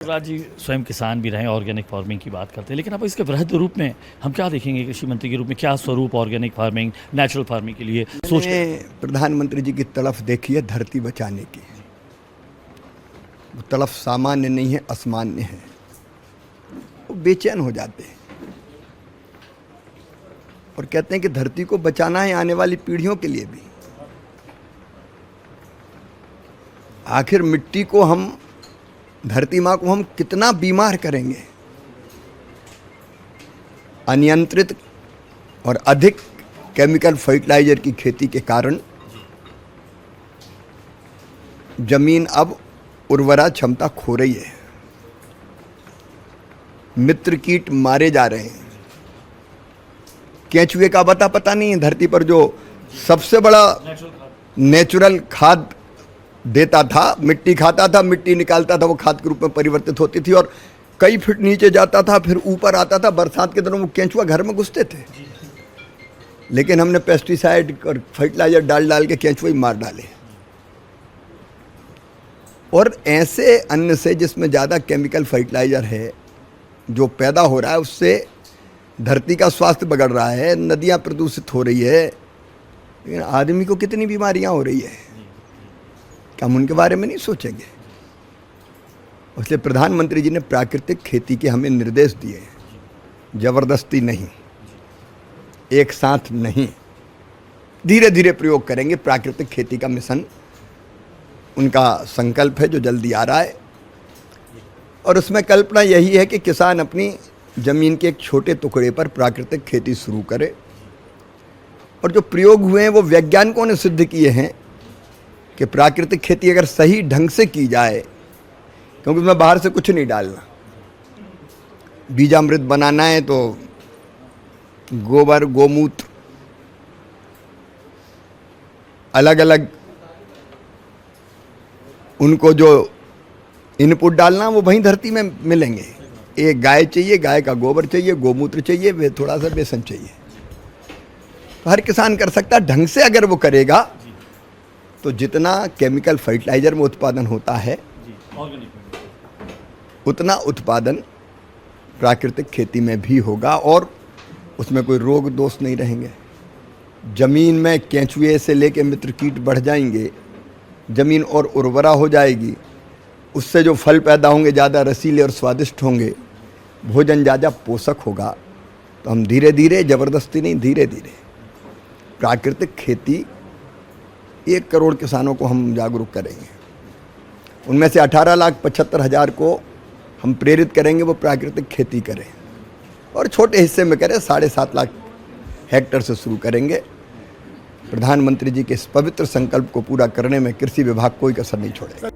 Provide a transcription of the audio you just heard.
राज जी स्वयं किसान भी रहे, ऑर्गेनिक फार्मिंग की बात करते हैं, लेकिन अब इसके वृहद रूप में हम क्या देखेंगे कृषि मंत्री के रूप में? क्या स्वरूप ऑर्गेनिक फार्मिंग, नेचुरल फार्मिंग के लिए सोच मैंने प्रधानमंत्री जी की तड़फ देखी है धरती बचाने की। वो तड़फ सामान्य नहीं है, असामान्य है। वो बेचैन हो जाते हैं और कहते हैं कि धरती को बचाना है आने वाली पीढ़ियों के लिए भी। आखिर मिट्टी को हम, धरती माँ को हम कितना बीमार करेंगे? अनियंत्रित और अधिक केमिकल फर्टिलाइजर की खेती के कारण जमीन अब उर्वरा क्षमता खो रही है। मित्र कीट मारे जा रहे हैं। केंचुए का पता नहीं है। धरती पर जो सबसे बड़ा नेचुरल खाद देता था, मिट्टी खाता था, मिट्टी निकालता था, वो खाद के रूप में परिवर्तित होती थी और कई फीट नीचे जाता था, फिर ऊपर आता था। बरसात के दिनों में केंचुआ घर में घुसते थे, लेकिन हमने पेस्टिसाइड और फर्टिलाइजर डाल के केंचुए मार डाले। और ऐसे अन्न से जिसमें ज़्यादा केमिकल फर्टिलाइजर है जो पैदा हो रहा है, उससे धरती का स्वास्थ्य बिगड़ रहा है, नदियाँ प्रदूषित हो रही है, लेकिन आदमी को कितनी बीमारियाँ हो रही है, क्या हम उनके बारे में नहीं सोचेंगे? इसलिए प्रधानमंत्री जी ने प्राकृतिक खेती के हमें निर्देश दिए हैं। जबरदस्ती नहीं, एक साथ नहीं, धीरे धीरे प्रयोग करेंगे। प्राकृतिक खेती का मिशन उनका संकल्प है जो जल्दी आ रहा है, और उसमें कल्पना यही है कि किसान अपनी ज़मीन के एक छोटे टुकड़े पर प्राकृतिक खेती शुरू करे। और जो प्रयोग हुए हैं वो वैज्ञानिकों ने सिद्ध किए हैं कि प्राकृतिक खेती अगर सही ढंग से की जाए, क्योंकि उसमें बाहर से कुछ नहीं डालना, बीजामृत बनाना है तो गोबर, गोमूत्र, अलग अलग उनको जो इनपुट डालना वो वहीं धरती में मिलेंगे। एक गाय चाहिए, गाय का गोबर चाहिए, गोमूत्र चाहिए, वे थोड़ा सा बेसन चाहिए, तो हर किसान कर सकता है। ढंग से अगर वो करेगा तो जितना केमिकल फर्टिलाइजर में उत्पादन होता है उतना उत्पादन प्राकृतिक खेती में भी होगा, और उसमें कोई रोग दोष नहीं रहेंगे। ज़मीन में केंचुए से लेके मित्र कीट बढ़ जाएंगे, ज़मीन और उर्वरा हो जाएगी, उससे जो फल पैदा होंगे ज़्यादा रसीले और स्वादिष्ट होंगे, भोजन ज़्यादा पोषक होगा। तो हम धीरे धीरे, ज़बरदस्ती नहीं, धीरे धीरे प्राकृतिक खेती 1 करोड़ किसानों को हम जागरूक करेंगे। उनमें से 18,75,000 को हम प्रेरित करेंगे वो प्राकृतिक खेती करें, और छोटे हिस्से में करें। 7.5 लाख हेक्टेयर से शुरू करेंगे। प्रधानमंत्री जी के इस पवित्र संकल्प को पूरा करने में कृषि विभाग कोई कसर नहीं छोड़ेगा।